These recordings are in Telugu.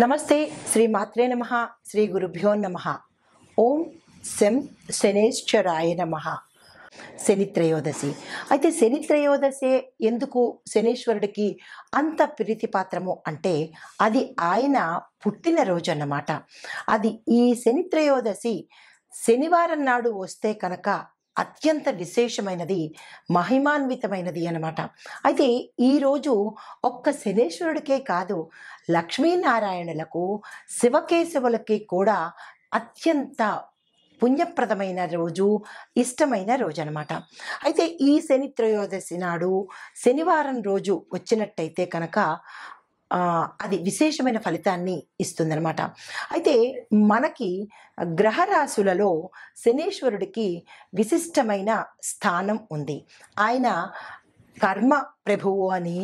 నమస్తే శ్రీ మాత్రే నమః శ్రీ గురుభ్యో నమః ఓం శం శనేశ్వరాయ నమః. శని త్రయోదశి. అయితే శని త్రయోదశి ఎందుకు శనీశ్వరుడికి అంత ప్రీతిపాత్రము అంటే అది ఆయన పుట్టినరోజు అన్నమాట. అది ఈ శని త్రయోదశి శనివారం నాడు వస్తే కనుక అత్యంత విశేషమైనది, మహిమాన్వితమైనది అన్నమాట. అయితే ఈరోజు ఒక్క శనేశ్వరుడికే కాదు, లక్ష్మీనారాయణులకు, శివకేశవులకి కూడా అత్యంత పుణ్యప్రదమైన రోజు, ఇష్టమైన రోజు అనమాట. అయితే ఈ శని త్రయోదశి నాడు శనివారం రోజు వచ్చినట్టయితే కనుక అది విశేషమైన ఫలితాన్ని ఇస్తుందన్నమాట. అయితే మనకి గ్రహరాశులలో శనీశ్వరుడికి విశిష్టమైన స్థానం ఉంది. ఆయన కర్మ ప్రభువు అని,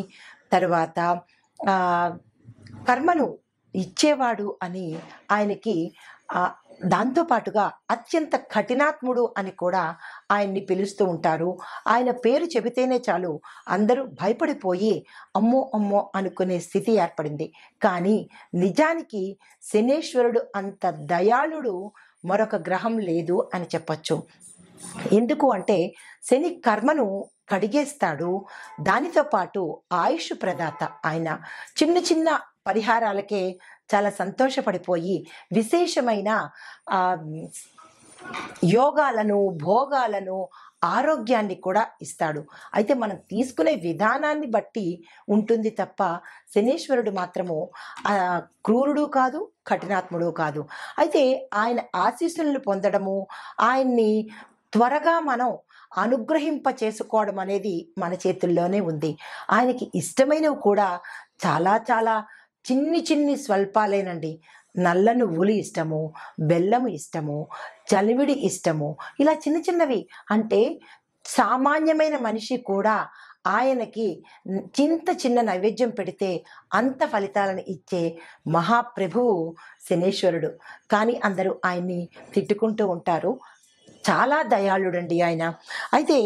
తర్వాత కర్మను ఇచ్చేవాడు అని ఆయనకి, దాంతోపాటుగా అత్యంత కఠినాత్ముడు అని కూడా ఆయన్ని పిలుస్తూ ఉంటారు. ఆయన పేరు చెబితేనే చాలు అందరూ భయపడిపోయి అమ్మో అమ్మో అనుకునే స్థితి ఏర్పడింది. కానీ నిజానికి శనేశ్వరుడు అంత దయాళుడు మరొక గ్రహం లేదు అని చెప్పచ్చు. ఎందుకు అంటే శని కర్మను కడిగేస్తాడు, దానితో పాటు ఆయుష్ ప్రదాత. ఆయన చిన్న చిన్న పరిహారాలకే చాలా సంతోషపడిపోయి విశేషమైన యోగాలను, భోగాలను, ఆరోగ్యాన్ని కూడా ఇస్తాడు. అయితే మనం తీసుకునే విధానాన్ని బట్టి ఉంటుంది తప్ప శనీశ్వరుడు మాత్రము క్రూరుడు కాదు, కఠినాత్ముడు కాదు. అయితే ఆయన ఆశీస్సులను పొందడము, ఆయన్ని త్వరగా మనం అనుగ్రహింప చేసుకోవడం అనేది మన చేతుల్లోనే ఉంది. ఆయనకి ఇష్టమైనవి కూడా చాలా చాలా చిన్ని చిన్ని స్వల్పాలేనండి. నల్ల నువ్వులు ఇష్టము, బెల్లము ఇష్టము, చలివిడి ఇష్టము, ఇలా చిన్న చిన్నవి. అంటే సామాన్యమైన మనిషి కూడా ఆయనకి చిన్న నైవేద్యం పెడితే అంత ఫలితాలను ఇచ్చే మహాప్రభువు శనీశ్వరుడు. కానీ అందరూ ఆయన్ని తిట్టుకుంటూ ఉంటారు. చాలా దయాళుడండి ఆయన. అయితే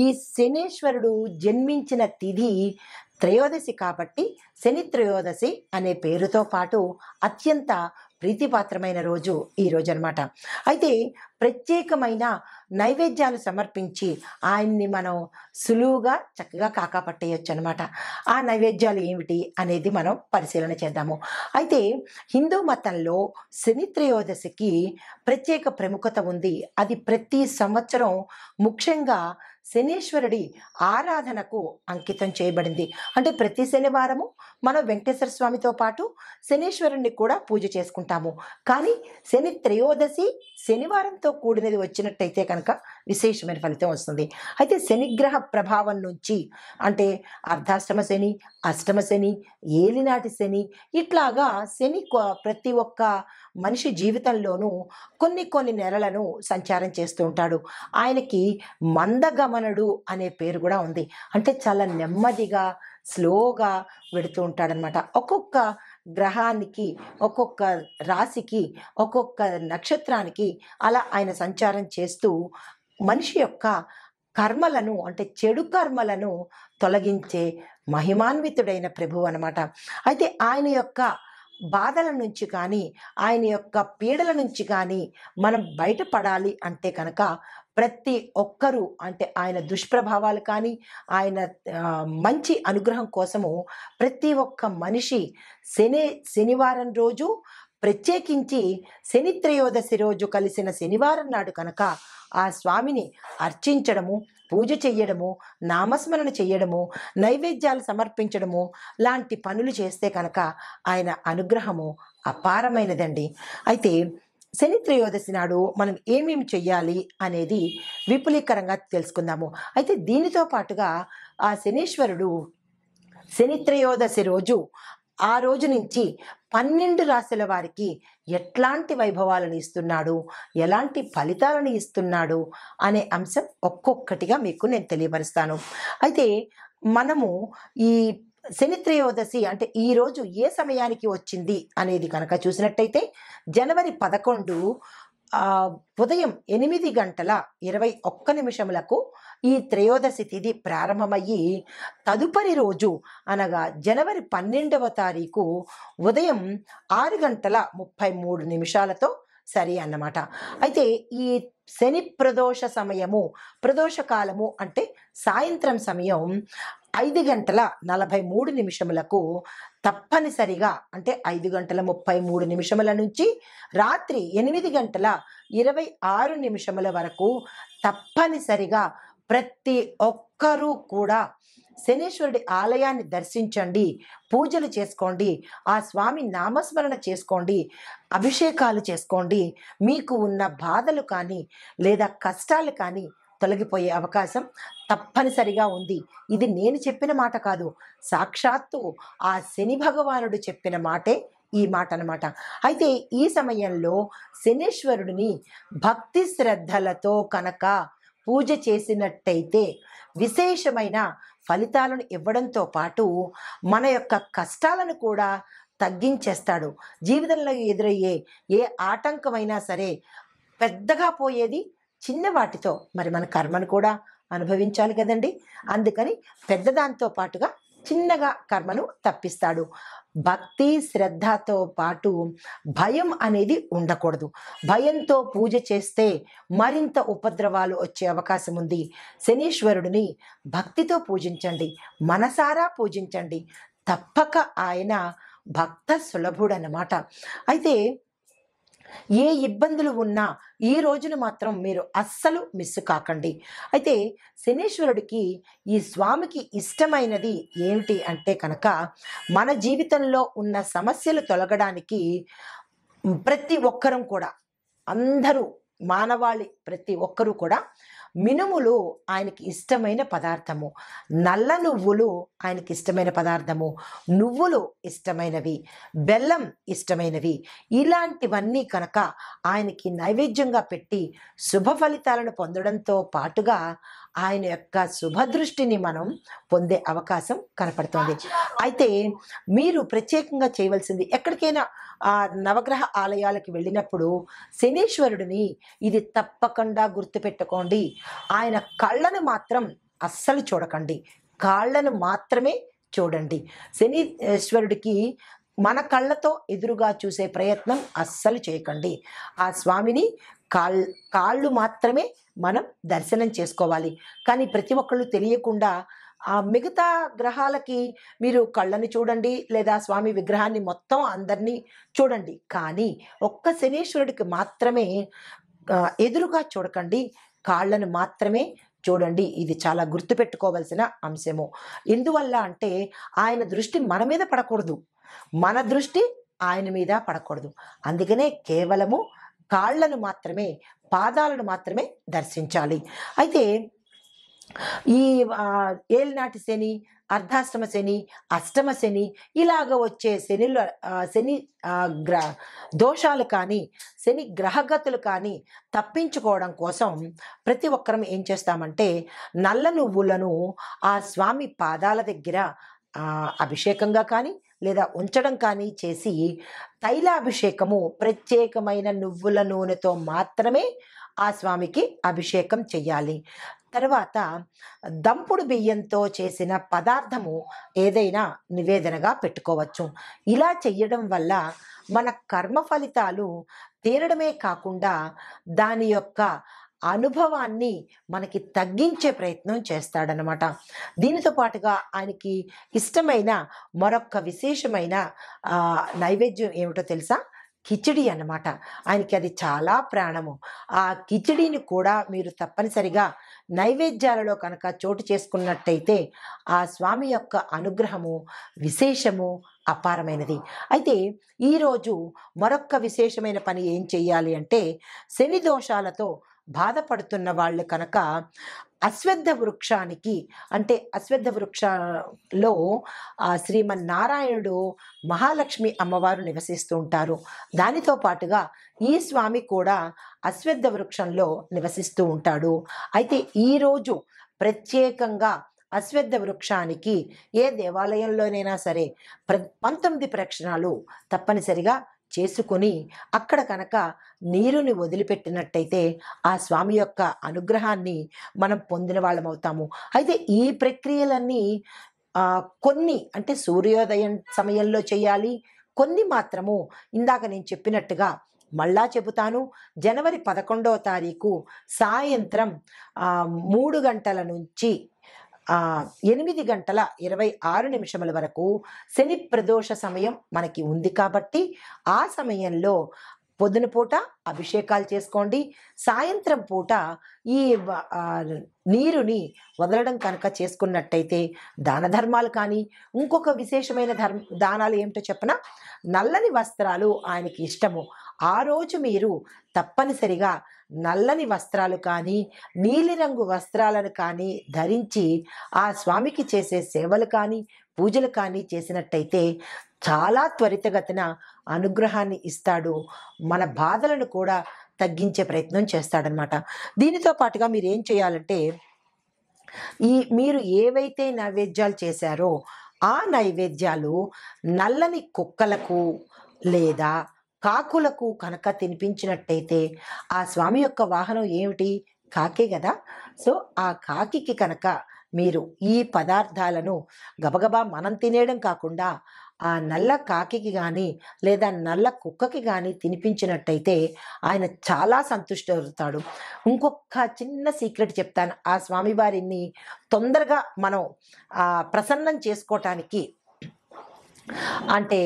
ఈ శనీశ్వరుడు జన్మించిన తిథి త్రయోదశి కాబట్టి శని త్రయోదశి అనే పేరుతో పాటు అత్యంత ప్రీతిపాత్రమైన రోజు ఈ రోజు అనమాట. అయితే ప్రత్యేకమైన నైవేద్యాలు సమర్పించి ఆయన్ని మనం సులువుగా చక్కగా కాకాపట్టేయచ్చు అనమాట. ఆ నైవేద్యాలు ఏమిటి అనేది మనం పరిశీలన చేద్దాము. అయితే హిందూ మతంలో శని త్రయోదశికి ప్రత్యేక ప్రముఖత ఉంది. అది ప్రతి సంవత్సరం ముఖ్యంగా శనీశ్వరుడి ఆరాధనకు అంకితం చేయబడింది. అంటే ప్రతి శనివారము మనం వెంకటేశ్వర స్వామితో పాటు శనీశ్వరుణ్ణి కూడా పూజ చేసుకుంటాము. కానీ శని త్రయోదశి శనివారంతో కూడినది వచ్చినట్టయితే కనుక విశేషమైన ఫలితం వస్తుంది. అయితే శనిగ్రహ ప్రభావం నుంచి, అంటే అర్ధాష్టమ శని, అష్టమ శని, ఏలినాటి శని, ఇట్లాగా శని ప్రతి ఒక్క మనిషి జీవితంలోనూ కొన్ని నెలలను సంచారం చేస్తూ ఉంటాడు. ఆయనకి మందగమనుడు అనే పేరు కూడా ఉంది. అంటే చాలా నెమ్మదిగా, స్లోగా వెడుతూ ఉంటాడనమాట. ఒక్కొక్క గ్రహానికి, ఒక్కొక్క రాశికి, ఒక్కొక్క నక్షత్రానికి అలా ఆయన సంచారం చేస్తూ మనిషి యొక్క కర్మలను, అంటే చెడు కర్మలను తొలగించే మహిమాన్వితుడైన ప్రభువు అనమాట. అయితే ఆయన యొక్క బాధల నుంచి కానీ, ఆయన యొక్క పీడల నుంచి కానీ మనం బయటపడాలి అంటే కనుక ప్రతి ఒక్కరూ, అంటే ఆయన దుష్ప్రభావాలు కానీ, ఆయన మంచి అనుగ్రహం కోసము ప్రతి ఒక్క మనిషి శనివారం రోజు, ప్రత్యేకించి శని త్రయోదశి రోజు కలిసిన శనివారం నాడు కనుక ఆ స్వామిని అర్చించడము, పూజ చెయ్యడము, నామస్మరణ చెయ్యడము, నైవేద్యాలు సమర్పించడము లాంటి పనులు చేస్తే కనుక ఆయన అనుగ్రహము అపారమైనదండి. అయితే శని త్రయోదశి నాడు మనం ఏమేమి చెయ్యాలి అనేది విపులీకరంగా తెలుసుకుందాము. అయితే దీనితో పాటుగా ఆ శనీశ్వరుడు శని త్రయోదశి రోజు, ఆ రోజు నుంచి 12 రాశుల వారికి ఎట్లాంటి వైభవాలను ఇస్తున్నాడు, ఎలాంటి ఫలితాలను ఇస్తున్నాడు అనే అంశం ఒక్కొక్కటిగా మీకు నేను తెలియపరుస్తాను. అయితే మనము ఈ శని త్రయోదశి అంటే ఈరోజు ఏ సమయానికి వచ్చింది అనేది కనుక చూసినట్టయితే జనవరి 11 ఉదయం 8:21 ఈ త్రయోదశి తిథి ప్రారంభమయ్యి తదుపరి రోజు అనగా జనవరి 12వ తారీఖు ఉదయం 6:33 సరి అన్నమాట. అయితే ఈ శని ప్రదోష సమయము, ప్రదోష కాలము అంటే సాయంత్రం సమయం 5:43 తప్పనిసరిగా, అంటే 5:33 నుంచి రాత్రి 8:26 వరకు తప్పనిసరిగా ప్రతి ఒక్కరూ కూడా శనీశ్వరుడి ఆలయాన్ని దర్శించండి, పూజలు చేసుకోండి, ఆ స్వామి నామస్మరణ చేసుకోండి, అభిషేకాలు చేసుకోండి. మీకు ఉన్న బాధలు కానీ లేదా కష్టాలు కానీ తొలగిపోయే అవకాశం తప్పనిసరిగా ఉంది. ఇది నేను చెప్పిన మాట కాదు, సాక్షాత్తు ఆ శని భగవానుడు చెప్పిన మాటే ఈ మాట అన్నమాట. అయితే ఈ సమయంలో శనీశ్వరుడిని భక్తి శ్రద్ధలతో కనుక పూజ చేసినట్టయితే విశేషమైన ఫలితాలను ఇవ్వడంతో పాటు మన యొక్క కష్టాలను కూడా తగ్గించేస్తాడు. జీవితంలో ఎదురయ్యే ఏ ఆటంకమైనా సరే పెద్దగా పోయేది చిన్న వాటితో. మరి మన కర్మను కూడా అనుభవించాలి కదండి. అందుకని పెద్దదాంతో పాటుగా చిన్నగా కర్మను తప్పిస్తాడు. భక్తి శ్రద్ధతో పాటు భయం అనేది ఉండకూడదు. భయంతో పూజ చేస్తే మరింత ఉపద్రవాలు వచ్చే అవకాశం ఉంది. శనీశ్వరుడిని భక్తితో పూజించండి, మనసారా పూజించండి. తప్పక ఆయన భక్త సులభుడన్నమాట. అయితే ఏ ఇబ్బందులు ఉన్నా ఈ రోజును మాత్రం మీరు అస్సలు మిస్ కాకండి. అయితే శనీశ్వరుడికి, ఈ స్వామికి ఇష్టమైనది ఏమిటి అంటే కనుక మన జీవితంలో ఉన్న సమస్యలు తొలగడానికి ప్రతి ఒక్కరం కూడా, అందరూ మానవాళి ప్రతి ఒక్కరూ కూడా మినుములు ఆయనకి ఇష్టమైన పదార్థము, నల్ల నువ్వులు ఆయనకి ఇష్టమైన పదార్థము, నువ్వులు ఇష్టమైనవి, బెల్లం ఇష్టమైనవి, ఇలాంటివన్నీ కనుక ఆయనకి నైవేద్యంగా పెట్టి శుభ ఫలితాలను పొందడంతో పాటుగా ఆయన యొక్క శుభదృష్టిని మనం పొందే అవకాశం కనపడుతుంది. అయితే మీరు ప్రత్యేకంగా చేయవలసింది, ఎక్కడికైనా నవగ్రహ ఆలయాలకు వెళ్ళినప్పుడు శనీశ్వరుడిని ఇది తప్పకుండా గుర్తుపెట్టుకోండి, ఆయన కళ్ళను మాత్రం అస్సలు చూడకండి, కాళ్ళను మాత్రమే చూడండి. శనీశ్వరుడికి మన కళ్ళతో ఎదురుగా చూసే ప్రయత్నం అస్సలు చేయకండి. ఆ స్వామిని కాళ్ళు మాత్రమే మనం దర్శనం చేసుకోవాలి. కానీ ప్రతి ఒక్కళ్ళు తెలియకుండా ఆ మిగతా గ్రహాలకి మీరు కళ్ళని చూడండి, లేదా స్వామి విగ్రహాన్ని మొత్తం అందరినీ చూడండి, కానీ ఒక్క శనీశ్వరుడికి మాత్రమే ఎదురుగా చూడకండి, కాళ్ళను మాత్రమే చూడండి. ఇది చాలా గుర్తుపెట్టుకోవాల్సిన అంశము. ఎందువల్ల అంటే ఆయన దృష్టి మన మీద పడకూడదు, మన దృష్టి ఆయన మీద పడకూడదు. అందుకనే కేవలము కాళ్ళను మాత్రమే, పాదాలను మాత్రమే దర్శించాలి. అయితే ఈ ఏలినాటి శని, అర్ధాష్టమ శని, అష్టమ శని, ఇలాగ వచ్చే శని దోషాలు కానీ, శని గ్రహగతులు కానీ తప్పించుకోవడం కోసం ప్రతి ఒక్కరం ఏం చేస్తామంటే నల్ల నువ్వులను ఆ స్వామి పాదాల దగ్గర అభిషేకంగా కానీ లేదా ఉంచడం కానీ చేసి, తైలాభిషేకము ప్రత్యేకమైన నువ్వుల నూనెతో మాత్రమే ఆ స్వామికి అభిషేకం చెయ్యాలి. తర్వాత దంపుడు బియ్యంతో చేసిన పదార్థము ఏదైనా నివేదనగా పెట్టుకోవచ్చు. ఇలా చెయ్యడం వల్ల మన కర్మ ఫలితాలు తీరడమే కాకుండా దాని యొక్క అనుభవాన్ని మనకి తగ్గించే ప్రయత్నం చేస్తాడనమాట. దీనితో పాటుగా ఆయనకి ఇష్టమైన మరొక విశేషమైన నైవేద్యం ఏమిటో తెలుసా? కిచిడి అన్నమాట. ఆయనకి అది చాలా ప్రాణము. ఆ కిచిడిని కూడా మీరు తప్పనిసరిగా నైవేద్యాలలో కనుక చోటు చేసుకున్నట్టయితే ఆ స్వామి యొక్క అనుగ్రహము విశేషము అపారమైనది. అయితే ఈరోజు మరొక్క విశేషమైన పని ఏం చెయ్యాలి అంటే, శని దోషాలతో బాధపడుతున్న వాళ్ళు కనుక అశ్వత్థ వృక్షానికి, అంటే అశ్వత్థ వృక్షంలో శ్రీమన్నారాయణుడు, మహాలక్ష్మి అమ్మవారు నివసిస్తూ ఉంటారు. దానితో పాటుగా ఈ స్వామి కూడా అశ్వత్థ వృక్షంలో నివసిస్తూ ఉంటాడు. అయితే ఈరోజు ప్రత్యేకంగా అశ్వత్థ వృక్షానికి ఏ దేవాలయంలోనైనా సరే 19 ప్రదక్షిణాలు తప్పనిసరిగా చేసుకొని అక్కడ కనుక నీరుని వదిలిపెట్టినట్టయితే ఆ స్వామి యొక్క అనుగ్రహాన్ని మనం పొందిన వాళ్ళం అవుతాము. అయితే ఈ ప్రక్రియలన్నీ కొన్ని అంటే సూర్యోదయం సమయంలో చేయాలి. కొన్ని మాత్రము ఇందాక నేను చెప్పినట్టుగా మళ్ళా చెబుతాను. జనవరి 11వ తారీఖు సాయంత్రం 3 గంటల నుంచి 8:26 వరకు శని ప్రదోష సమయం మనకి ఉంది కాబట్టి ఆ సమయంలో పొద్దున పూట అభిషేకాలు చేసుకోండి. సాయంత్రం పూట ఈ నీరుని వదలడం కనుక చేసుకున్నట్టయితే దాన ధర్మాలు కానీ, ఇంకొక విశేషమైన దానాలు ఏమిటో చెప్పనా? నల్లని వస్త్రాలు ఆయనకి ఇష్టము. ఆ రోజు మీరు తప్పనిసరిగా నల్లని వస్త్రాలు కానీ, నీలిరంగు వస్త్రాలను కానీ ధరించి ఆ స్వామికి చేసే సేవలు కానీ, పూజలు కానీ చేసినట్టయితే చాలా త్వరితగతిన అనుగ్రహాన్ని ఇస్తాడు. మన బాధలను కూడా తగ్గించే ప్రయత్నం చేస్తాడనమాట. దీనితో పాటుగా మీరేం చేయాలంటే, మీరు ఏవైతే నైవేద్యాలు చేశారో ఆ నైవేద్యాలు నల్లని కుక్కలకు లేదా కాకులకు కనుక తినిపించినట్టయితే, ఆ స్వామి యొక్క వాహనం ఏమిటి? కాకే కదా! సో, ఆ కాకికి కనుక మీరు ఈ పదార్థాలను గబగబా మనం తినేయడం కాకుండా ఆ నల్ల కాకికి గానీ లేదా నల్ల కుక్కకి గానీ తినిపించినట్టయితే ఆయన చాలా సంతుష్టవుతాడు. ఇంకొక చిన్న సీక్రెట్ చెప్తాను. ఆ స్వామివారిని తొందరగా మనం ప్రసన్నం చేసుకోవటానికి అంటే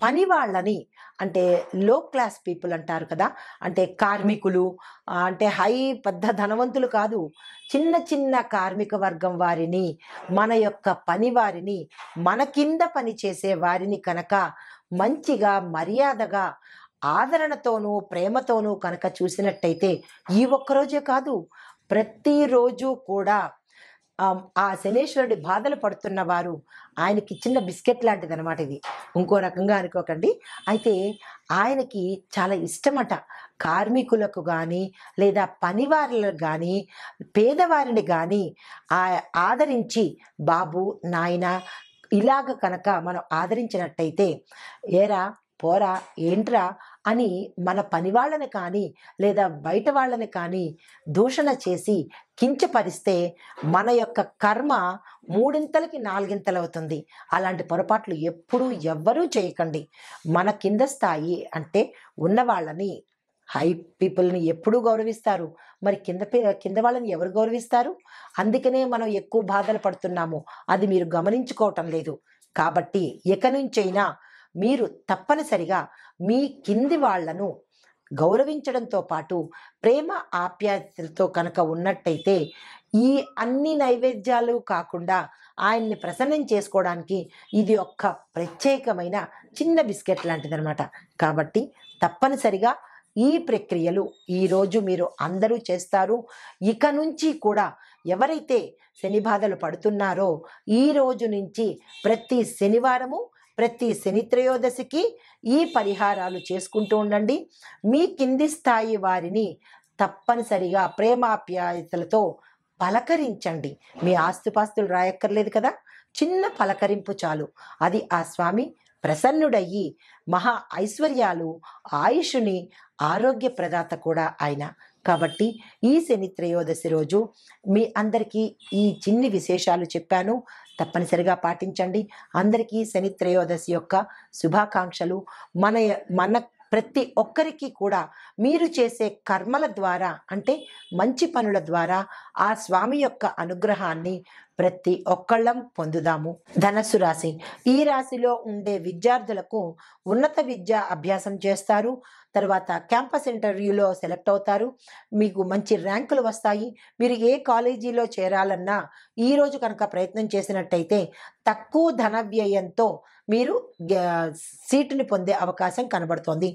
పని వాళ్ళని అంటే లో క్లాస్ పీపుల్ అంటారు కదా! అంటే కార్మికులు అంటే పెద్ద ధనవంతులు కాదు. చిన్న చిన్న కార్మిక వర్గం వారిని, మన యొక్క పని వారిని, మన కింద పని చేసే వారిని కనుక మంచిగా, మర్యాదగా, ఆదరణతోనూ, ప్రేమతోనూ కనుక చూసినట్టయితే ఈ ఒక్కరోజే కాదు, ప్రతిరోజు కూడా ఆ శనీశ్వరుడి బాధలు పడుతున్న వారు ఆయనకి చిన్న బిస్కెట్ లాంటిదనమాట ఇది. ఇంకో రకంగా అనుకోకండి. అయితే ఆయనకి చాలా ఇష్టమట. కార్మికులకు గానీ, లేదా పనివారులకు గానీ, పేదవారిని గానీ ఆదరించి, బాబు, నాయనా ఇలాగ కనుక మనం ఆదరించినట్టయితే, ఏరా పోరా ఏంట్రా అని మన పని వాళ్ళని కానీ లేదా బయట వాళ్ళని కానీ దూషణ చేసి కించపరిస్తే మన యొక్క కర్మ మూడింతలకి నాలుగింతలవుతుంది. అలాంటి పొరపాట్లు ఎప్పుడూ ఎవ్వరూ చేయకండి. మన కింద స్థాయి అంటే ఉన్నవాళ్ళని, హై పీపుల్ని ఎప్పుడూ గౌరవిస్తారు. మరి కింద వాళ్ళని ఎవరు గౌరవిస్తారు? అందుకనే మనం ఎక్కువ బాధలు పడుతున్నాము. అది మీరు గమనించుకోవటం లేదు. కాబట్టి ఇక నుంచైనా మీరు తప్పనిసరిగా మీ కింది వాళ్లను గౌరవించడంతో పాటు ప్రేమ ఆప్యాయతలతో కనుక ఉన్నట్టయితే ఈ అన్ని నైవేద్యాలు కాకుండా ఆయన్ని ప్రసన్నం చేసుకోవడానికి ఇది ఒక్క ప్రత్యేకమైన చిన్న బిస్కెట్ లాంటిదనమాట. కాబట్టి తప్పనిసరిగా ఈ ప్రక్రియలు ఈరోజు మీరు అందరూ చేస్తారు. ఇక నుంచి కూడా ఎవరైతే శని బాధలు పడుతున్నారో ఈ రోజు నుంచి ప్రతి శనివారము, ప్రతి శని త్రయోదశికి ఈ పరిహారాలు చేసుకుంటూ ఉండండి. మీ కింది స్థాయి వారిని తప్పనిసరిగా ప్రేమాప్యాయతలతో పలకరించండి. మీ ఆస్తుపాస్తులు రాయక్కర్లేదు కదా, చిన్న పలకరింపు చాలు. అది ఆ స్వామి ప్రసన్నుడయ్యి మహా ఐశ్వర్యాలు, ఆయుషుని, ఆరోగ్య ప్రదాత కూడా ఆయన. కాబట్టి ఈ శని త్రయోదశి రోజు మీ అందరికీ ఈ చిన్ని విశేషాలు చెప్పాను. తప్పనిసరిగా పాటించండి. అందరికీ శని త్రయోదశి యొక్క శుభాకాంక్షలు. మన ప్రతి ఒక్కరికి కూడా మీరు చేసే కర్మల ద్వారా అంటే మంచి పనుల ద్వారా ఆ స్వామి యొక్క అనుగ్రహాన్ని ప్రతి ఒక్కళ్ళం పొందుదాము. ధనస్సు రాశి. ఈ రాశిలో ఉండే విద్యార్థులకు ఉన్నత విద్య అభ్యాసం చేస్తారు. తర్వాత క్యాంపస్ ఇంటర్వ్యూలో సెలెక్ట్ అవుతారు. మీకు మంచి ర్యాంకులు వస్తాయి. మీరు ఏ కాలేజీలో చేరాలన్నా ఈరోజు కనుక ప్రయత్నం చేసినట్టయితే తక్కువ ధన వ్యయంతో మీరు సీటుని పొందే అవకాశం కనబడుతోంది.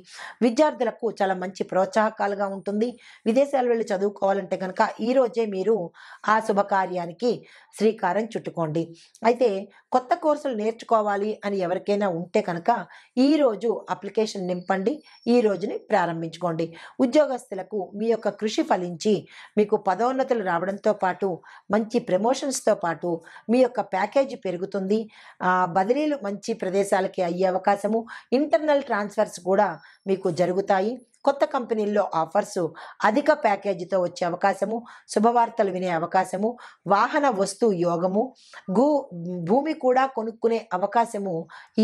విద్యార్థులకు చాలా మంచి ప్రోత్సాహకాలుగా ఉంటుంది. విదేశాలు వెళ్ళి చదువుకోవాలంటే కనుక ఈరోజే మీరు ఆ శుభకార్యానికి శ్రీకారం చుట్టుకోండి. అయితే కొత్త కోర్సులు నేర్చుకోవాలి అని ఎవరికైనా ఉంటే కనుక ఈరోజు అప్లికేషన్ నింపండి. ఈ రోజుని ప్రారంభించుకోండి. ఉద్యోగస్తులకు మీ యొక్క కృషి ఫలించి మీకు పదోన్నతులు రావడంతో పాటు మంచి ప్రమోషన్స్తో పాటు మీ యొక్క ప్యాకేజీ పెరుగుతుంది. బదిలీలు మంచి ప్రదేశాలకి అయ్యే అవకాశము, ఇంటర్నల్ ట్రాన్స్ఫర్స్ కూడా మీకు జరుగుతాయి. కొత్త కంపెనీల్లో ఆఫర్సు, అధిక ప్యాకేజీతో వచ్చే అవకాశము, శుభవార్తలు వినే అవకాశము, వాహన వస్తు యోగము, భూ భూమి కూడా కొనుక్కునే అవకాశము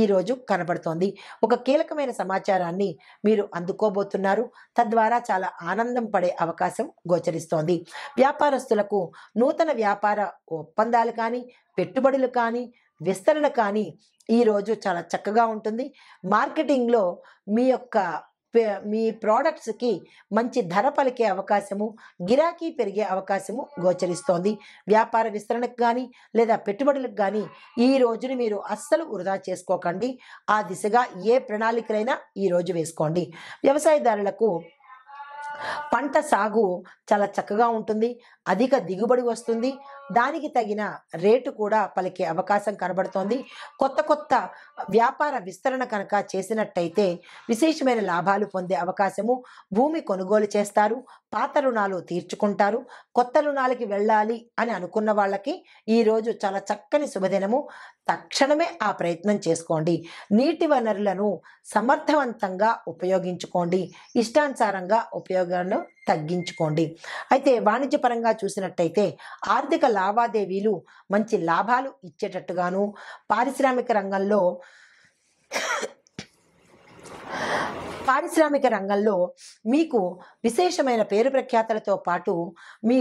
ఈరోజు కనబడుతోంది. ఒక కీలకమైన సమాచారాన్ని మీరు అందుకోబోతున్నారు. తద్వారా చాలా ఆనందం పడే అవకాశం గోచరిస్తోంది. వ్యాపారస్తులకు నూతన వ్యాపార ఒప్పందాలు కానీ, పెట్టుబడులు కానీ, విస్తరణ కానీ ఈరోజు చాలా చక్కగా ఉంటుంది. మార్కెటింగ్లో మీ యొక్క మీ ప్రోడక్ట్స్కి మంచి ధర పలికే అవకాశము, గిరాకీ పెరిగే అవకాశము గోచరిస్తోంది. వ్యాపార విస్తరణకు కానీ లేదా పెట్టుబడులకు కానీ ఈ రోజుని మీరు అస్సలు వృధా చేసుకోకండి. ఆ దిశగా ఏ ప్రణాళికలైనా ఈరోజు వేసుకోండి. వ్యవసాయదారులకు పంట సాగు చాలా చక్కగా ఉంటుంది. అధిక దిగుబడి వస్తుంది. దానికి తగిన రేటు కూడా పలికే అవకాశం కనబడుతోంది. కొత్త కొత్త వ్యాపార విస్తరణ కనుక చేసినట్టయితే విశేషమైన లాభాలు పొందే అవకాశము. భూమి కొనుగోలు చేస్తారు. పాత రుణాలు తీర్చుకుంటారు. కొత్త రుణాలకి వెళ్ళాలి అని అనుకున్న వాళ్ళకి ఈరోజు చాలా చక్కని శుభదినము. తక్షణమే ఆ ప్రయత్నం చేసుకోండి. నీటి వనరులను సమర్థవంతంగా ఉపయోగించుకోండి. ఇష్టానుసారంగా ఉపయోగాన్ని తగ్గించుకోండి. అయితే వాణిజ్యపరంగా చూసినట్టయితే ఆర్థిక లావాదేవీలు మంచి లాభాలు ఇచ్చేటట్టుగాను, పారిశ్రామిక రంగంలో మీకు విశేషమైన పేరు ప్రఖ్యాతలతో పాటు మీ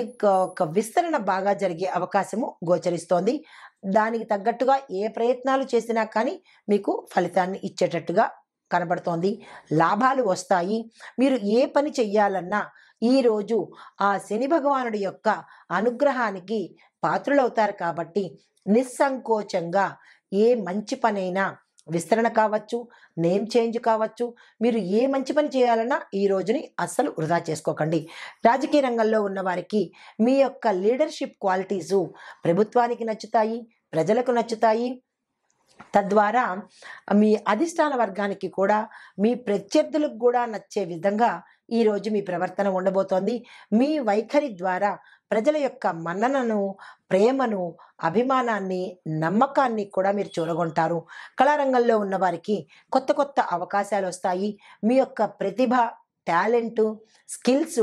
ఒక విస్తరణ బాగా జరిగే అవకాశము గోచరిస్తోంది. దానికి తగ్గట్టుగా ఏ ప్రయత్నాలు చేసినా కానీ మీకు ఫలితాన్ని ఇచ్చేటట్టుగా కనబడుతోంది. లాభాలు వస్తాయి. మీరు ఏ పని చెయ్యాలన్నా ఈరోజు ఆ శని భగవానుడి యొక్క అనుగ్రహానికి పాత్రులవుతారు కాబట్టి నిస్సంకోచంగా ఏ మంచి పనైనా, విస్తరణ కావచ్చు, నేమ్ చేంజ్ కావచ్చు, మీరు ఏ మంచి పని చేయాలన్నా ఈ రోజుని అస్సలు వృధా చేసుకోకండి. రాజకీయ రంగంలో ఉన్న వారికి మీ యొక్క లీడర్షిప్ క్వాలిటీసు ప్రభుత్వానికి నచ్చుతాయి, ప్రజలకు నచ్చుతాయి. తద్వారా మీ అధిష్టాన వర్గానికి కూడా, మీ ప్రత్యర్థులకు కూడా నచ్చే విధంగా ఈరోజు మీ ప్రవర్తన ఉండబోతోంది. మీ వైఖరి ద్వారా ప్రజల యొక్క మన్ననను, ప్రేమను, అభిమానాన్ని, నమ్మకాన్ని కూడా మీరు చూరగొంటారు. కళారంగంలో ఉన్న వారికి కొత్త కొత్త అవకాశాలు వస్తాయి. మీ యొక్క ప్రతిభ, టాలెంటు, స్కిల్స్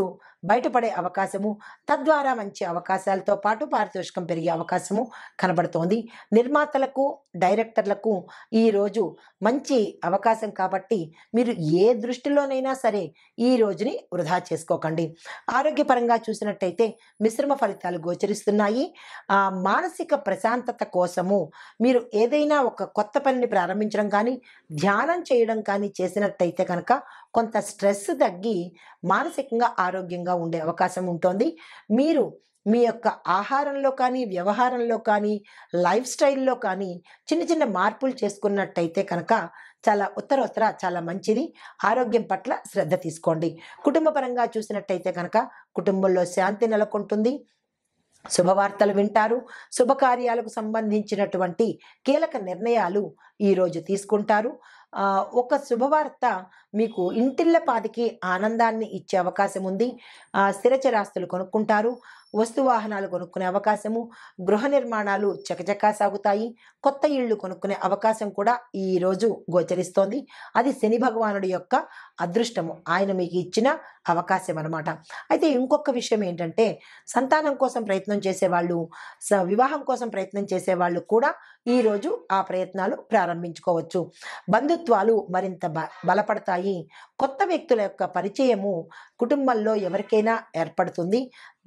బయటపడే అవకాశము, తద్వారా మంచి అవకాశాలతో పాటు పారితోషికం పెరిగే అవకాశము కనబడుతోంది. నిర్మాతలకు, డైరెక్టర్లకు ఈరోజు మంచి అవకాశం కాబట్టి మీరు ఏ దృష్టిలోనైనా సరే ఈ రోజుని వృధా చేసుకోకండి. ఆరోగ్యపరంగా చూసినట్టయితే మిశ్రమ ఫలితాలు గోచరిస్తున్నాయి. మానసిక ప్రశాంతత కోసము మీరు ఏదైనా ఒక కొత్త పనిని ప్రారంభించడం కానీ, ధ్యానం చేయడం కానీ చేసినట్టయితే కనుక కొంత స్ట్రెస్ తగ్గి మానసికంగా ఆరోగ్యంగా ఉండే అవకాశం ఉంటుంది. మీరు మీ యొక్క ఆహారంలో కానీ, వ్యవహారంలో కానీ, లైఫ్ స్టైల్లో కానీ చిన్న చిన్న మార్పులు చేసుకున్నట్టయితే కనుక చాలా ఉత్తరోత్తర చాలా మంచిది. ఆరోగ్యం పట్ల శ్రద్ధ తీసుకోండి. కుటుంబ పరంగా చూసినట్టయితే కనుక కుటుంబంలో శాంతి నెలకొంటుంది. శుభవార్తలు వింటారు. శుభకార్యాలకు సంబంధించినటువంటి కీలక నిర్ణయాలు ఈరోజు తీసుకుంటారు. ఒక శుభవార్త మీకు ఇంటిల్లపాదికి ఆనందాన్ని ఇచ్చే అవకాశం ఉంది. స్థిరచరాస్తులు కొనుక్కుంటారు. వస్తువాహనాలు కొనుక్కునే అవకాశము, గృహ నిర్మాణాలు చకచకా సాగుతాయి. కొత్త ఇళ్ళు కొనుక్కునే అవకాశం కూడా ఈరోజు గోచరిస్తోంది. అది శని భగవానుడి యొక్క అదృష్టము. ఆయన మీకు ఇచ్చిన అవకాశం అన్నమాట. అయితే ఇంకొక విషయం ఏంటంటే, సంతానం కోసం ప్రయత్నం చేసేవాళ్ళు, వివాహం కోసం ప్రయత్నం చేసేవాళ్ళు కూడా ఈరోజు ఆ ప్రయత్నాలు ప్రారంభించుకోవచ్చు. బంధుత్వాలు మరింత బలపడతాయి. కొత్త వ్యక్తుల యొక్క పరిచయము కుటుంబంలో ఎవరికైనా ఏర్పడుతుంది.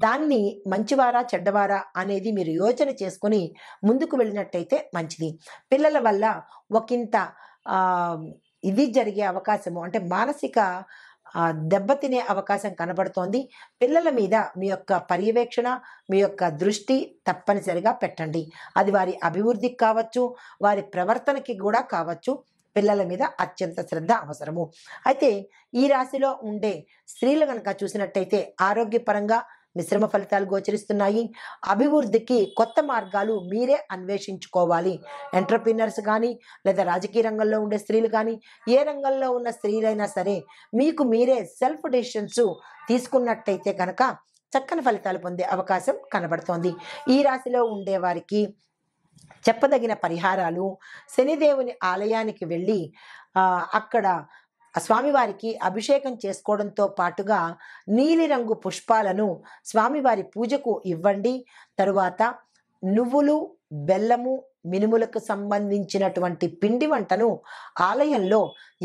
దాన్ని మంచివారా చెడ్డవారా అనేది మీరు యోచన చేసుకొని ముందుకు వెళ్ళినట్టయితే మంచిది. పిల్లల వల్ల ఒకంత ఇది జరిగే అవకాశము, అంటే మానసిక దెబ్బతినే అవకాశం కనబడుతోంది. పిల్లల మీద మీ యొక్క పర్యవేక్షణ, మీ యొక్క దృష్టి తప్పనిసరిగా పెట్టండి. అది వారి అభివృద్ధికి కావచ్చు, వారి ప్రవర్తనకి కూడా కావచ్చు. పిల్లల మీద అత్యంత శ్రద్ధ అవసరము. అయితే ఈ రాశిలో ఉండే స్త్రీలు కనుక చూసినట్టయితే ఆరోగ్యపరంగా మిశ్రమ ఫలితాలు గోచరిస్తున్నాయి. అభివృద్ధికి కొత్త మార్గాలు మీరే అన్వేషించుకోవాలి. ఎంటర్‌ప్రెన్యూర్స్ కానీ, లేదా రాజకీయ రంగంలో ఉండే స్త్రీలు కానీ, ఏ రంగంలో ఉన్న స్త్రీలైనా సరే మీకు మీరే సెల్ఫ్ డెసిషన్స్ తీసుకున్నట్టయితే కనుక చక్కని ఫలితాలు పొందే అవకాశం కనబడుతోంది. ఈ రాశిలో ఉండే వారికి చెప్పదగిన పరిహారాలు: శనిదేవుని ఆలయానికి వెళ్ళి అక్కడ స్వామివారికి అభిషేకం చేసుకోవడంతో పాటుగా నీలిరంగు పుష్పాలను స్వామివారి పూజకు ఇవ్వండి. తరువాత నువ్వులు, బెల్లము, మినుములకు సంబంధించినటువంటి పిండి వంటను ఆలయంలో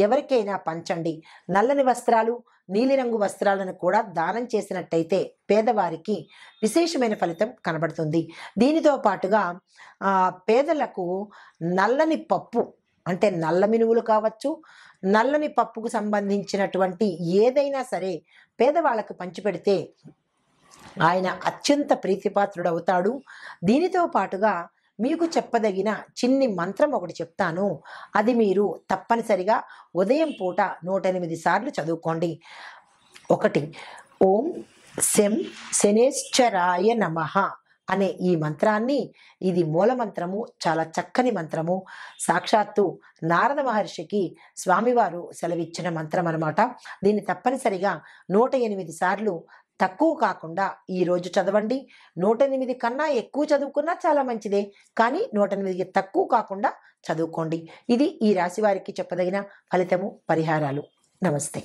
ఎవరికైనా పంచండి. నల్లని వస్త్రాలు, నీలిరంగు వస్త్రాలను కూడా దానం చేసినట్టయితే పేదవారికి విశేషమైన ఫలితం కనబడుతుంది. దీనితో పాటుగా పేదలకు నల్లని పప్పు, అంటే నల్ల మినువులు కావచ్చు, నల్లని పప్పుకు సంబంధించినటువంటి ఏదైనా సరే పేదవాళ్ళకు పంచిపెడితే ఆయన అత్యంత ప్రీతిపాత్రుడవుతాడు. దీనితో పాటుగా మీకు చెప్పదగిన చిన్ని మంత్రం ఒకటి చెప్తాను. అది మీరు తప్పనిసరిగా ఉదయం పూట 108 సార్లు చదువుకోండి. 1. ఓం శం శనేశ్వరాయ నమః అనే ఈ మంత్రాన్ని, ఇది మూలమంత్రము, చాలా చక్కని మంత్రము. సాక్షాత్తు నారద మహర్షికి స్వామివారు సెలవిచ్చిన మంత్రం అన్నమాట. దీన్ని తప్పనిసరిగా 108 సార్లు తక్కువ కాకుండా ఈరోజు చదవండి. 108 కన్నా ఎక్కువ చదువుకున్నా చాలా మంచిదే, కానీ 108కి తక్కువ కాకుండా చదువుకోండి. ఇది ఈ రాశి వారికి చెప్పదగిన ఫలితము, పరిహారాలు. నమస్తే.